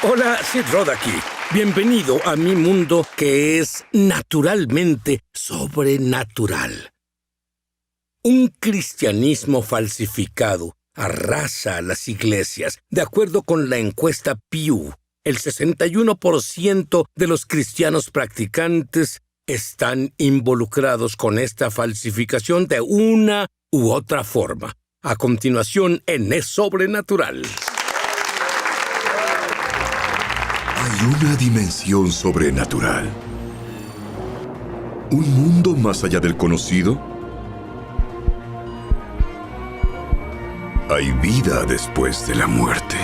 Hola, Sid Roth aquí. Bienvenido a mi mundo que es naturalmente sobrenatural. Un cristianismo falsificado arrasa a las iglesias. De acuerdo con la encuesta Pew, el 61% de los cristianos practicantes están involucrados con esta falsificación de una u otra forma. A continuación, en Es Sobrenatural. Hay una dimensión sobrenatural. ¿Un mundo más allá del conocido? Hay vida después de la muerte.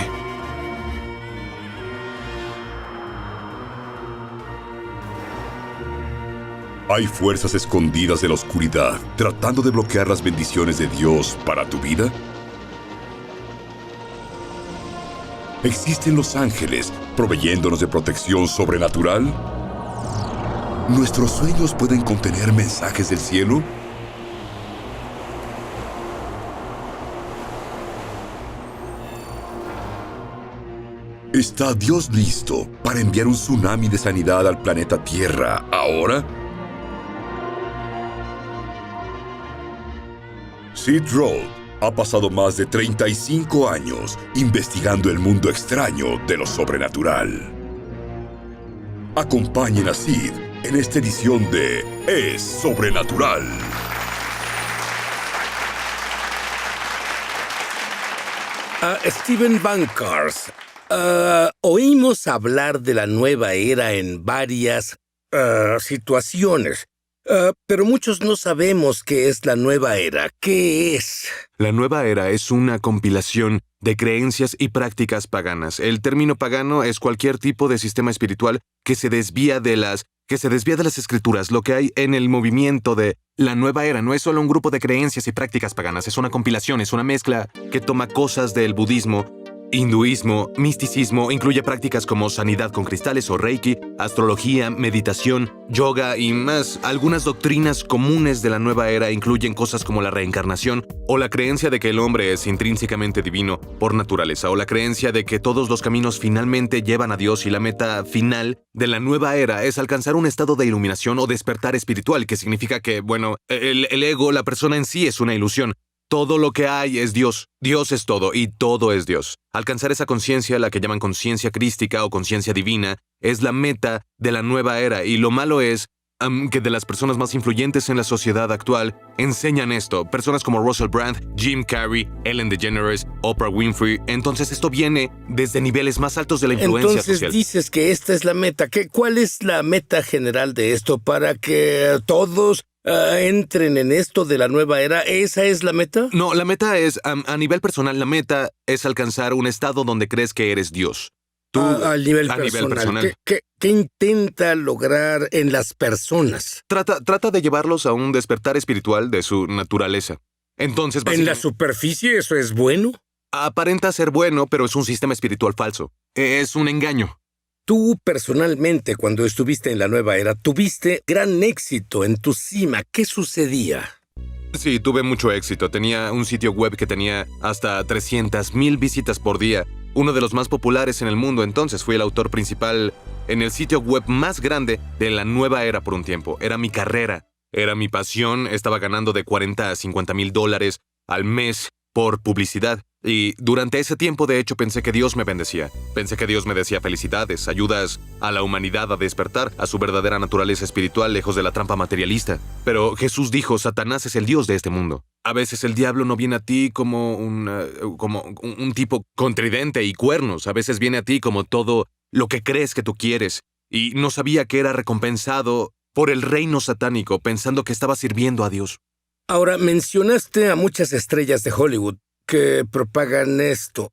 ¿Hay fuerzas escondidas de la oscuridad tratando de bloquear las bendiciones de Dios para tu vida? ¿Existen los ángeles proveyéndonos de protección sobrenatural? ¿Nuestros sueños pueden contener mensajes del cielo? ¿Está Dios listo para enviar un tsunami de sanidad al planeta Tierra ahora? Sid Roth ha pasado más de 35 años investigando el mundo extraño de lo sobrenatural. Acompañen a Sid en esta edición de Es Sobrenatural. Stephen Bankers, oímos hablar de la nueva era en varias situaciones. Pero muchos no sabemos qué es la nueva era. ¿Qué es? La nueva era es una compilación de creencias y prácticas paganas. El término pagano es cualquier tipo de sistema espiritual que se desvía de las escrituras. Lo que hay en el movimiento de la nueva era no es solo un grupo de creencias y prácticas paganas, es una compilación, es una mezcla que toma cosas del budismo, hinduismo, misticismo, incluye prácticas como sanidad con cristales o reiki, astrología, meditación, yoga y más. Algunas doctrinas comunes de la nueva era incluyen cosas como la reencarnación o la creencia de que el hombre es intrínsecamente divino por naturaleza o la creencia de que todos los caminos finalmente llevan a Dios y la meta final de la nueva era es alcanzar un estado de iluminación o despertar espiritual, que significa que, el ego, la persona en sí es una ilusión. Todo lo que hay es Dios. Dios es todo y todo es Dios. Alcanzar esa conciencia, la que llaman conciencia crística o conciencia divina, es la meta de la nueva era. Y lo malo es que de las personas más influyentes en la sociedad actual enseñan esto. Personas como Russell Brand, Jim Carrey, Ellen DeGeneres, Oprah Winfrey. Entonces esto viene desde niveles más altos de la influencia social. Entonces dices que esta es la meta. ¿Cuál es la meta general de esto para que todos entren en esto de la nueva era? ¿Esa es la meta? No, la meta es, a nivel personal, la meta es alcanzar un estado donde crees que eres Dios. Tú, a nivel personal. ¿Qué intenta lograr en las personas? Trata de llevarlos a un despertar espiritual de su naturaleza. Entonces, ¿En la superficie eso es bueno? Aparenta ser bueno, pero es un sistema espiritual falso. Es un engaño. Tú, personalmente, cuando estuviste en la nueva era, tuviste gran éxito en tu cima. ¿Qué sucedía? Sí, tuve mucho éxito. Tenía un sitio web que tenía hasta 300,000 visitas por día. Uno de los más populares en el mundo. Entonces fui el autor principal en el sitio web más grande de la nueva era por un tiempo. Era mi carrera. Era mi pasión. Estaba ganando de $40,000 a $50,000 al mes por publicidad. Y durante ese tiempo, de hecho, pensé que Dios me bendecía. Pensé que Dios me decía felicidades, ayudas a la humanidad a despertar a su verdadera naturaleza espiritual lejos de la trampa materialista. Pero Jesús dijo, Satanás es el Dios de este mundo. A veces el diablo no viene a ti como un tipo con tridente y cuernos. A veces viene a ti como todo lo que crees que tú quieres. Y no sabía que era recompensado por el reino satánico, pensando que estaba sirviendo a Dios. Ahora, mencionaste a muchas estrellas de Hollywood que propagan esto.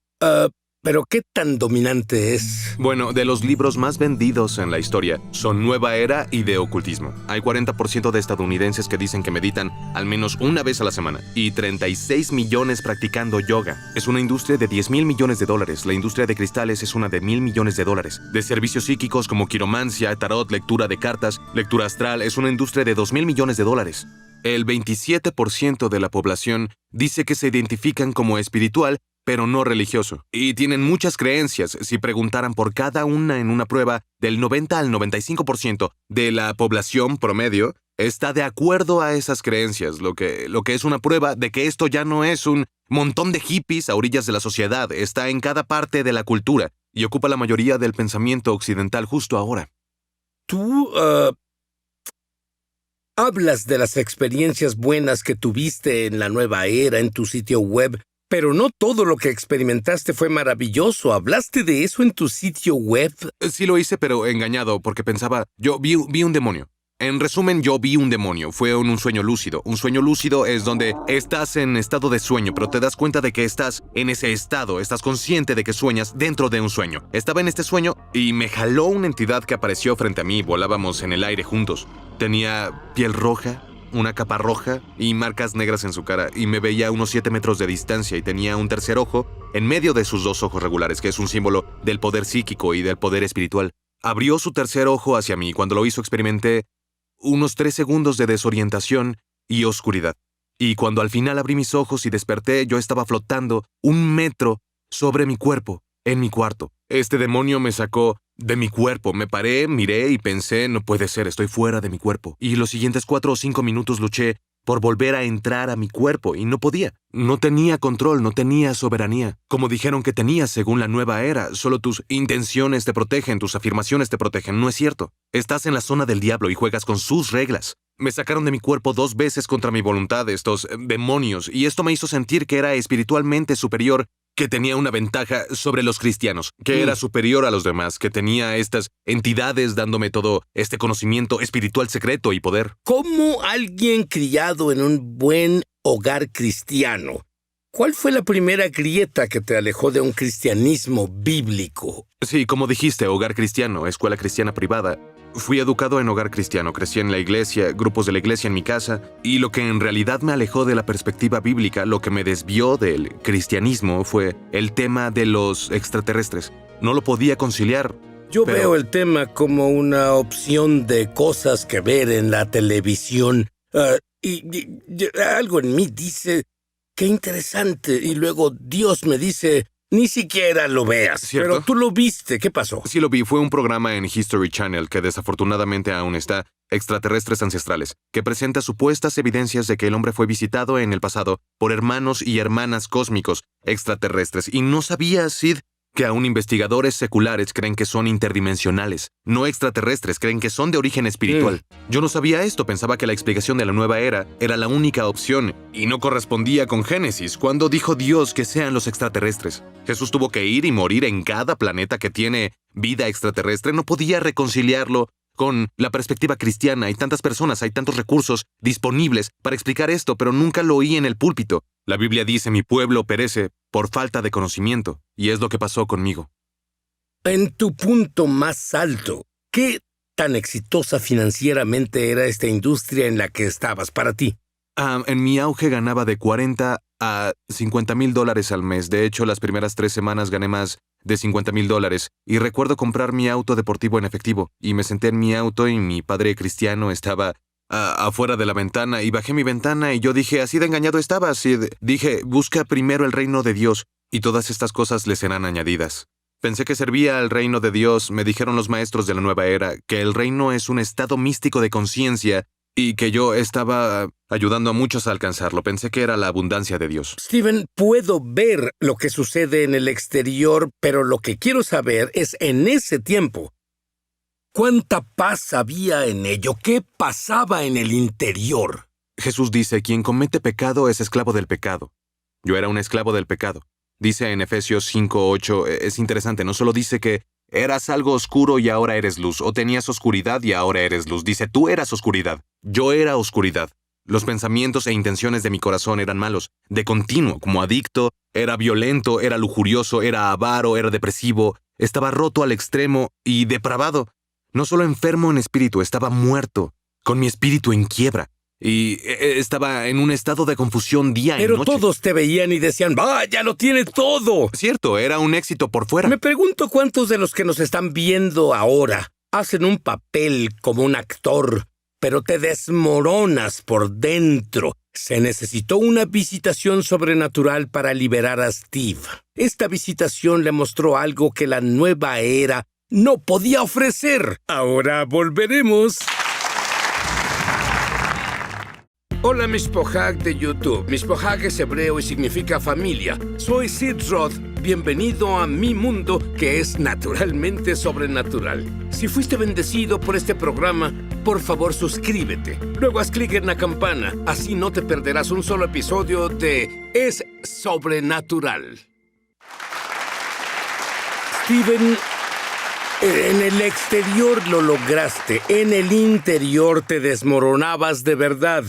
¿Pero qué tan dominante es? Bueno, de los libros más vendidos en la historia son Nueva Era y de Ocultismo. Hay 40% de estadounidenses que dicen que meditan al menos una vez a la semana y 36 millones practicando yoga. Es una industria de $10,000 millones. La industria de cristales es una de $1,000 millones. De servicios psíquicos como quiromancia, tarot, lectura de cartas, lectura astral es una industria de $2,000 millones. El 27% de la población dice que se identifican como espiritual, pero no religioso. Y tienen muchas creencias. Si preguntaran por cada una en una prueba, del 90 al 95% de la población promedio está de acuerdo a esas creencias, lo que es una prueba de que esto ya no es un montón de hippies a orillas de la sociedad, está en cada parte de la cultura y ocupa la mayoría del pensamiento occidental justo ahora. Tú hablas de las experiencias buenas que tuviste en la nueva era en tu sitio web, pero no todo lo que experimentaste fue maravilloso. ¿Hablaste de eso en tu sitio web? Sí lo hice, pero engañado, porque pensaba, yo vi un demonio. En resumen, yo vi un demonio. Fue un sueño lúcido. Un sueño lúcido es donde estás en estado de sueño, pero te das cuenta de que estás en ese estado. Estás consciente de que sueñas dentro de un sueño. Estaba en este sueño y me jaló una entidad que apareció frente a mí. Volábamos en el aire juntos. Tenía piel roja, una capa roja y marcas negras en su cara. Y me veía a unos 7 metros de distancia y tenía un tercer ojo en medio de sus 2 ojos regulares, que es un símbolo del poder psíquico y del poder espiritual. Abrió su tercer ojo hacia mí. Cuando lo hizo, experimenté unos 3 segundos de desorientación y oscuridad. Y cuando al final abrí mis ojos y desperté, yo estaba flotando 1 metro sobre mi cuerpo, en mi cuarto. Este demonio me sacó de mi cuerpo. Me paré, miré y pensé, no puede ser, estoy fuera de mi cuerpo. Y los siguientes 4 o 5 minutos luché por volver a entrar a mi cuerpo y no podía. No tenía control, no tenía soberanía. Como dijeron que tenías según la nueva era, solo tus intenciones te protegen, tus afirmaciones te protegen. No es cierto. Estás en la zona del diablo y juegas con sus reglas. Me sacaron de mi cuerpo 2 veces contra mi voluntad estos demonios y esto me hizo sentir que era espiritualmente superior, que tenía una ventaja sobre los cristianos, que era superior a los demás, que tenía estas entidades dándome todo este conocimiento espiritual secreto y poder. ¿Cómo alguien criado en un buen hogar cristiano? ¿Cuál fue la primera grieta que te alejó de un cristianismo bíblico? Sí, como dijiste, hogar cristiano, escuela cristiana privada. Fui educado en hogar cristiano, crecí en la iglesia, grupos de la iglesia en mi casa, y lo que en realidad me alejó de la perspectiva bíblica, lo que me desvió del cristianismo, fue el tema de los extraterrestres. No lo podía conciliar. Yo veo el tema como una opción de cosas que ver en la televisión. Y algo en mí dice, qué interesante, y luego Dios me dice, ni siquiera lo veas. ¿Cierto? Pero tú lo viste, ¿qué pasó? Sí lo vi, fue un programa en History Channel que desafortunadamente aún está, Extraterrestres Ancestrales, que presenta supuestas evidencias de que el hombre fue visitado en el pasado por hermanos y hermanas cósmicos extraterrestres. Y no sabía, Sid, que aún investigadores seculares creen que son interdimensionales, no extraterrestres, creen que son de origen espiritual. Yo no sabía esto, pensaba que la explicación de la nueva era era la única opción y no correspondía con Génesis, cuando dijo Dios que sean los extraterrestres. Jesús tuvo que ir y morir en cada planeta que tiene vida extraterrestre, no podía reconciliarlo con la perspectiva cristiana. Hay tantas personas, hay tantos recursos disponibles para explicar esto, pero nunca lo oí en el púlpito. La Biblia dice, mi pueblo perece por falta de conocimiento, y es lo que pasó conmigo. En tu punto más alto, ¿qué tan exitosa financieramente era esta industria en la que estabas para ti? En mi auge ganaba de 40 a $50,000 al mes. De hecho, las primeras 3 semanas gané más de $50,000. Y recuerdo comprar mi auto deportivo en efectivo. Y me senté en mi auto y mi padre cristiano estaba afuera de la ventana. Y bajé mi ventana y yo dije, así de engañado estaba, así dije, busca primero el reino de Dios y todas estas cosas le serán añadidas. Pensé que servía al reino de Dios. Me dijeron los maestros de la nueva era que el reino es un estado místico de conciencia y que yo estaba ayudando a muchos a alcanzarlo. Pensé que era la abundancia de Dios. Steven, puedo ver lo que sucede en el exterior, pero lo que quiero saber es, en ese tiempo, ¿cuánta paz había en ello? ¿Qué pasaba en el interior? Jesús dice, quien comete pecado es esclavo del pecado. Yo era un esclavo del pecado. Dice en Efesios 5:8, es interesante, no solo dice que eras algo oscuro y ahora eres luz, o tenías oscuridad y ahora eres luz. Dice, tú eras oscuridad, yo era oscuridad. Los pensamientos e intenciones de mi corazón eran malos, de continuo, como adicto, era violento, era lujurioso, era avaro, era depresivo, estaba roto al extremo y depravado. No solo enfermo en espíritu, estaba muerto, con mi espíritu en quiebra. Y estaba en un estado de confusión día y noche. Pero todos te veían y decían, ¡vaya, lo tiene todo! Cierto, era un éxito por fuera. Me pregunto cuántos de los que nos están viendo ahora hacen un papel como un actor, pero te desmoronas por dentro. Se necesitó una visitación sobrenatural para liberar a Steve. Esta visitación le mostró algo que la nueva era no podía ofrecer. Ahora volveremos. Hola, Mishpohag de YouTube. Mishpohag es hebreo y significa familia. Soy Sid Roth. Bienvenido a mi mundo, que es naturalmente sobrenatural. Si fuiste bendecido por este programa, por favor suscríbete. Luego haz clic en la campana. Así no te perderás un solo episodio de Es Sobrenatural. Steven, en el exterior lo lograste. En el interior te desmoronabas de verdad.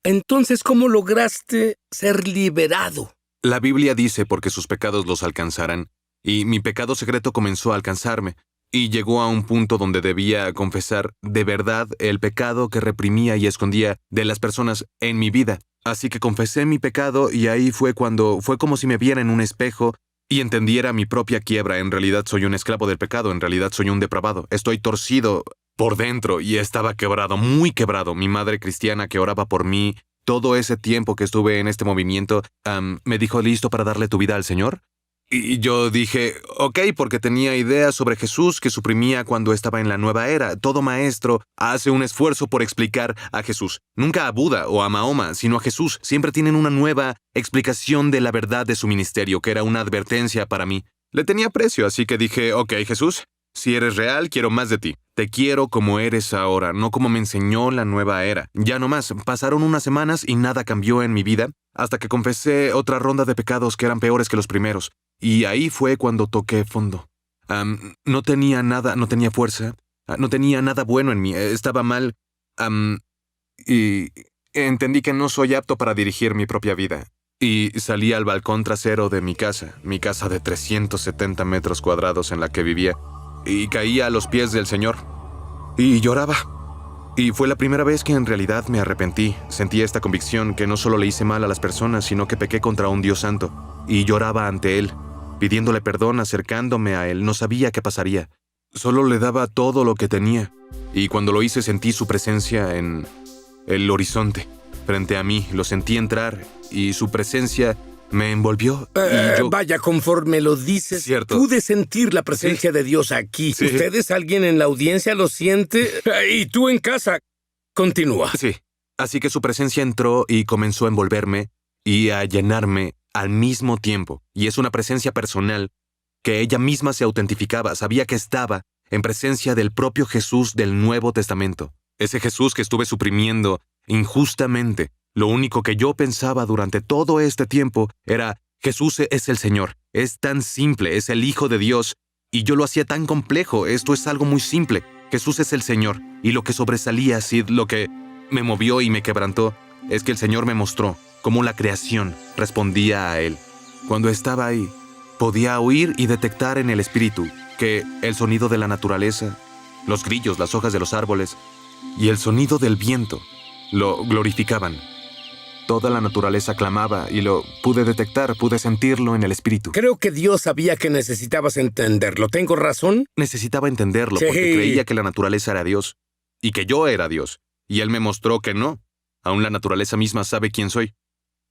Entonces, ¿cómo lograste ser liberado? La Biblia dice porque sus pecados los alcanzarán, y mi pecado secreto comenzó a alcanzarme, y llegó a un punto donde debía confesar de verdad el pecado que reprimía y escondía de las personas en mi vida. Así que confesé mi pecado y ahí fue como si me viera en un espejo y entendiera mi propia quiebra. En realidad soy un esclavo del pecado, en realidad soy un depravado. Estoy torcido por dentro y estaba quebrado, muy quebrado. Mi madre cristiana que oraba por mí todo ese tiempo que estuve en este movimiento, me dijo, ¿listo para darle tu vida al Señor? Y yo dije, ok, porque tenía ideas sobre Jesús que suprimía cuando estaba en la nueva era. Todo maestro hace un esfuerzo por explicar a Jesús. Nunca a Buda o a Mahoma, sino a Jesús. Siempre tienen una nueva explicación de la verdad de su ministerio, que era una advertencia para mí. Le tenía aprecio, así que dije, ok, Jesús, si eres real, quiero más de ti. Te quiero como eres ahora, no como me enseñó la nueva era. Ya no más, pasaron unas semanas y nada cambió en mi vida, hasta que confesé otra ronda de pecados que eran peores que los primeros. Y ahí fue cuando toqué fondo. No tenía nada, no tenía fuerza, no tenía nada bueno en mí, estaba mal. Y entendí que no soy apto para dirigir mi propia vida. Y salí al balcón trasero de mi casa de 370 metros cuadrados en la que vivía, y caía a los pies del Señor. Y lloraba. Y fue la primera vez que en realidad me arrepentí. Sentí esta convicción que no solo le hice mal a las personas, sino que pequé contra un Dios santo. Y lloraba ante Él, pidiéndole perdón, acercándome a Él. No sabía qué pasaría. Solo le daba todo lo que tenía. Y cuando lo hice sentí su presencia en el horizonte. Frente a mí, lo sentí entrar y su presencia me envolvió. Y yo... Vaya, conforme lo dices, Cierto. pude sentir la presencia de Dios aquí. Sí. ¿Ustedes, alguien en la audiencia, lo siente? Y tú en casa. Continúa. Sí. Así que su presencia entró y comenzó a envolverme y a llenarme al mismo tiempo. Y es una presencia personal que ella misma se autentificaba. Sabía que estaba en presencia del propio Jesús del Nuevo Testamento. Ese Jesús que estuve suprimiendo injustamente. Lo único que yo pensaba durante todo este tiempo era, Jesús es el Señor, es tan simple, es el Hijo de Dios, y yo lo hacía tan complejo. Esto es algo muy simple. Jesús es el Señor, y lo que sobresalía, Sid, lo que me movió y me quebrantó, es que el Señor me mostró cómo la creación respondía a Él. Cuando estaba ahí, podía oír y detectar en el espíritu que el sonido de la naturaleza, los grillos, las hojas de los árboles y el sonido del viento lo glorificaban. Toda la naturaleza clamaba y lo pude detectar, pude sentirlo en el espíritu. Creo que Dios sabía que necesitabas entenderlo. ¿Tengo razón? Necesitaba entenderlo Sí. porque creía que la naturaleza era Dios y que yo era Dios. Y Él me mostró que no. Aún la naturaleza misma sabe quién soy.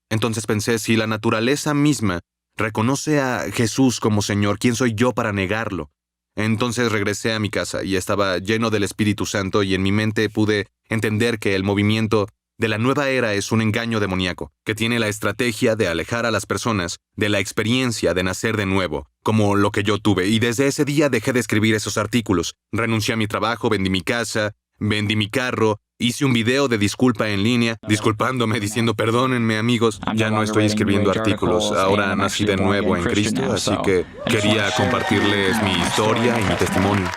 Entonces pensé, si la naturaleza misma reconoce a Jesús como Señor, ¿quién soy yo para negarlo? Entonces regresé a mi casa y estaba lleno del Espíritu Santo y en mi mente pude entender que el movimiento de la nueva era es un engaño demoníaco, que tiene la estrategia de alejar a las personas de la experiencia de nacer de nuevo, como lo que yo tuve. Y desde ese día dejé de escribir esos artículos. Renuncié a mi trabajo, vendí mi casa, vendí mi carro, hice un video de disculpa en línea, disculpándome, diciendo perdónenme amigos, ya no estoy escribiendo artículos, ahora nací de nuevo en Cristo, así que quería compartirles mi historia y mi testimonio.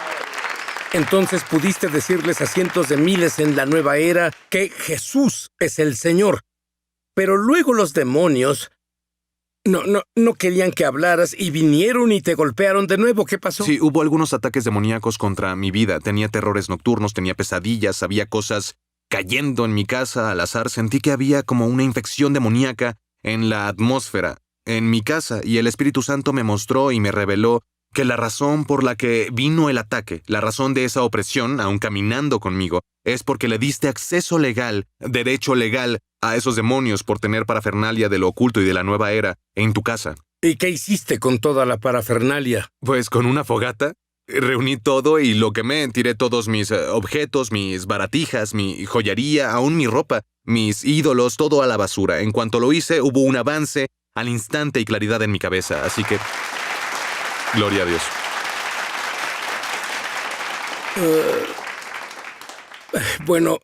Entonces pudiste decirles a cientos de miles en la nueva era que Jesús es el Señor. Pero luego los demonios no querían que hablaras y vinieron y te golpearon de nuevo. ¿Qué pasó? Sí, hubo algunos ataques demoníacos contra mi vida. Tenía terrores nocturnos, tenía pesadillas, había cosas cayendo en mi casa al azar. Sentí que había como una infección demoníaca en la atmósfera, en mi casa, y el Espíritu Santo me mostró y me reveló que la razón por la que vino el ataque, la razón de esa opresión, aún caminando conmigo, es porque le diste acceso legal, derecho legal, a esos demonios por tener parafernalia de lo oculto y de la nueva era en tu casa. ¿Y qué hiciste con toda la parafernalia? Pues con una fogata, reuní todo y lo quemé, tiré todos mis objetos, mis baratijas, mi joyería, aún mi ropa, mis ídolos, todo a la basura. En cuanto lo hice, hubo un avance al instante y claridad en mi cabeza, así que... gloria a Dios. Bueno,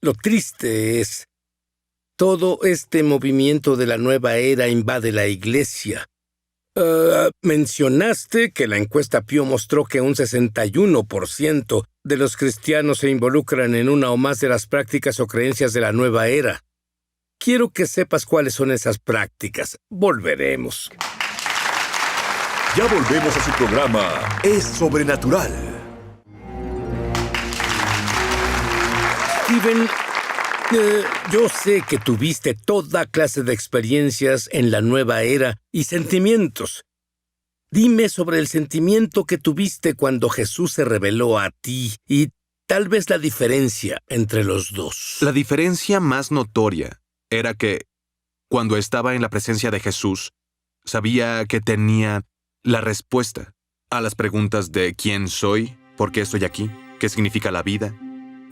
lo triste es... todo este movimiento de la nueva era invade la iglesia. Mencionaste que la encuesta Pew mostró que un 61% de los cristianos se involucran en una o más de las prácticas o creencias de la nueva era. Quiero que sepas cuáles son esas prácticas. Volveremos. Ya volvemos a su programa Es Sobrenatural. Steven, yo sé que tuviste toda clase de experiencias en la nueva era y sentimientos. Dime sobre el sentimiento que tuviste cuando Jesús se reveló a ti y tal vez la diferencia entre los dos. La diferencia más notoria era que, cuando estaba en la presencia de Jesús, sabía que tenía la respuesta a las preguntas de quién soy, por qué estoy aquí, qué significa la vida.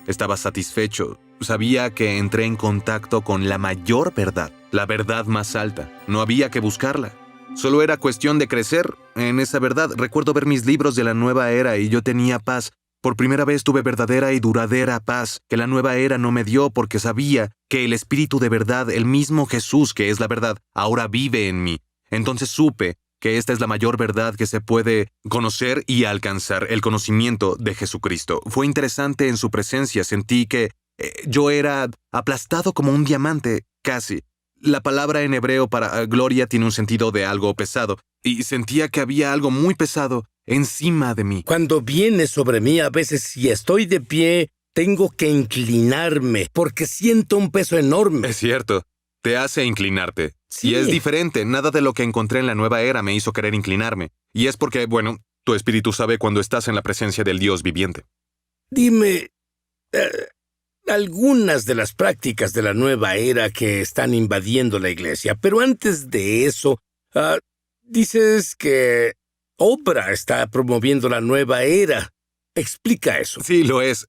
Estaba satisfecho. Sabía que entré en contacto con la mayor verdad, la verdad más alta. No había que buscarla. Solo era cuestión de crecer en esa verdad. Recuerdo ver mis libros de la nueva era y yo tenía paz. Por primera vez tuve verdadera y duradera paz, que la nueva era no me dio porque sabía que el Espíritu de verdad, el mismo Jesús que es la verdad, ahora vive en mí. Entonces supe que esta es la mayor verdad que se puede conocer y alcanzar, el conocimiento de Jesucristo. Fue interesante en su presencia, sentí que yo era aplastado como un diamante, casi. La palabra en hebreo para gloria tiene un sentido de algo pesado, y sentía que había algo muy pesado encima de mí. Cuando viene sobre mí, a veces si estoy de pie, tengo que inclinarme, porque siento un peso enorme. Es cierto, te hace inclinarte. Sí. Y es diferente, nada de lo que encontré en la nueva era me hizo querer inclinarme. Y es porque, bueno, tu espíritu sabe cuando estás en la presencia del Dios viviente. Dime, algunas de las prácticas de la nueva era que están invadiendo la iglesia, pero antes de eso, dices que Oprah está promoviendo la nueva era. Explica eso. Sí, lo es.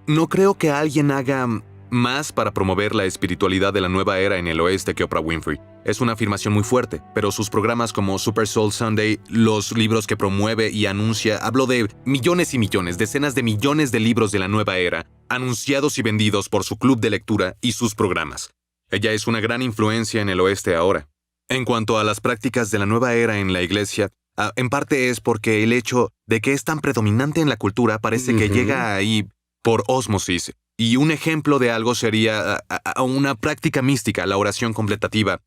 No creo que alguien haga más para promover la espiritualidad de la nueva era en el oeste que Oprah Winfrey. Es una afirmación muy fuerte, pero sus programas como Super Soul Sunday, los libros que promueve y anuncia, hablo de millones y millones, decenas de millones de libros de la nueva era, anunciados y vendidos por su club de lectura y sus programas. Ella es una gran influencia en el oeste ahora. En cuanto a las prácticas de la nueva era en la iglesia, en parte es porque el hecho de que es tan predominante en la cultura parece que llega ahí por ósmosis. Y un ejemplo de algo sería una práctica mística, la oración contemplativa.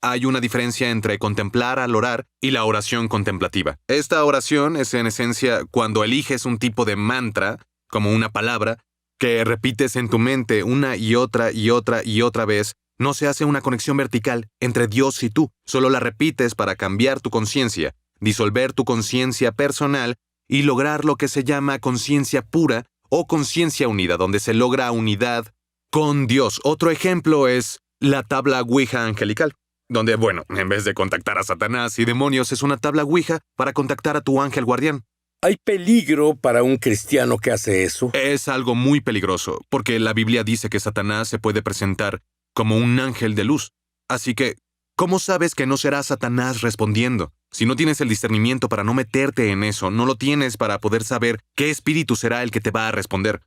Hay una diferencia entre contemplar al orar y la oración contemplativa. Esta oración es en esencia cuando eliges un tipo de mantra, como una palabra, que repites en tu mente una y otra y otra y otra vez. No se hace una conexión vertical entre Dios y tú, solo la repites para cambiar tu conciencia, disolver tu conciencia personal y lograr lo que se llama conciencia pura o conciencia unida, donde se logra unidad con Dios. Otro ejemplo es la tabla Ouija angelical, donde, bueno, en vez de contactar a Satanás y demonios, es una tabla Ouija para contactar a tu ángel guardián. ¿Hay peligro para un cristiano que hace eso? Es algo muy peligroso, porque la Biblia dice que Satanás se puede presentar como un ángel de luz. Así que, ¿cómo sabes que no será Satanás respondiendo? Si no tienes el discernimiento para no meterte en eso, no lo tienes para poder saber qué espíritu será el que te va a responder.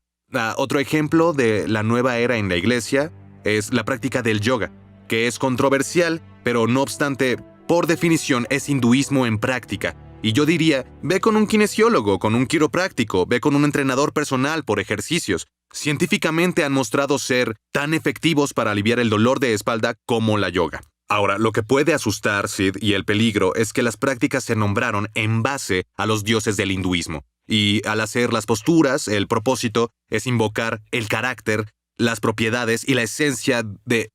Otro ejemplo de la nueva era en la iglesia es la práctica del yoga, que es controversial, pero no obstante, por definición es hinduismo en práctica. Y yo diría, ve con un kinesiólogo, con un quiropráctico, ve con un entrenador personal por ejercicios. Científicamente han mostrado ser tan efectivos para aliviar el dolor de espalda como la yoga. Ahora, lo que puede asustar, Sid, y el peligro es que las prácticas se nombraron en base a los dioses del hinduismo. Y al hacer las posturas, el propósito es invocar el carácter las propiedades y la esencia de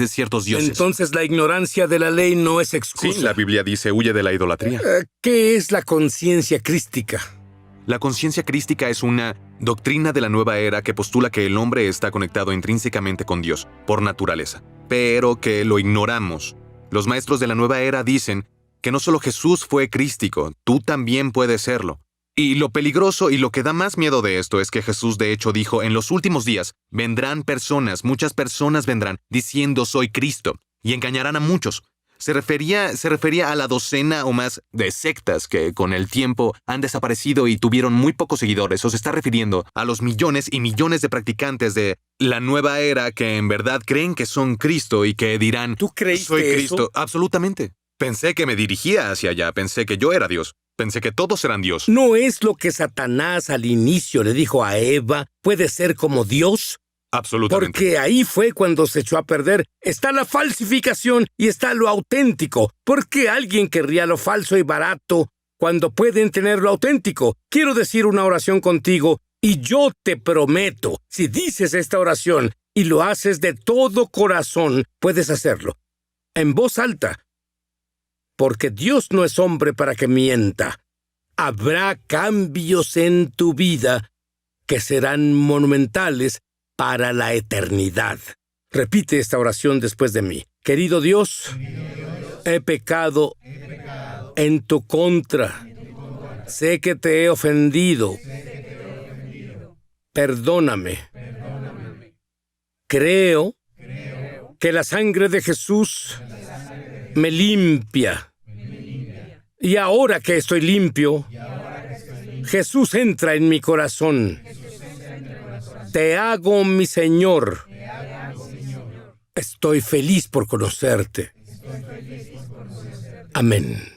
ciertos dioses. Entonces la ignorancia de la ley no es excusa. Sí, la Biblia dice, huye de la idolatría. ¿Qué es la conciencia crística? La conciencia crística es una doctrina de la nueva era que postula que el hombre está conectado intrínsecamente con Dios, por naturaleza, pero que lo ignoramos. Los maestros de la nueva era dicen que no solo Jesús fue crístico, tú también puedes serlo. Y lo peligroso y lo que da más miedo de esto es que Jesús de hecho dijo, en los últimos días vendrán personas, muchas personas vendrán, diciendo soy Cristo, y engañarán a muchos. Se refería a la docena o más de sectas que con el tiempo han desaparecido y tuvieron muy pocos seguidores, o se está refiriendo a los millones y millones de practicantes de la nueva era que en verdad creen que son Cristo y que dirán, ¿Tú creíste soy Cristo? eso? Absolutamente. Pensé que me dirigía hacia allá, pensé que yo era Dios. Pensé que todos eran Dios. ¿No es lo que Satanás al inicio le dijo a Eva? ¿Puede ser como Dios? Absolutamente. Porque ahí fue cuando se echó a perder. Está la falsificación y está lo auténtico. ¿Por qué alguien querría lo falso y barato cuando pueden tener lo auténtico? Quiero decir una oración contigo y yo te prometo, si dices esta oración y lo haces de todo corazón, puedes hacerlo. En voz alta. Porque Dios no es hombre para que mienta. Habrá cambios en tu vida que serán monumentales para la eternidad. Repite esta oración después de mí. Querido Dios, he pecado en tu contra. Sé que te he ofendido. Perdóname. Creo que la sangre de Jesús me limpia. Y ahora que estoy limpio, Jesús entra en mi corazón. Te hago mi Señor. Estoy feliz por conocerte. Amén.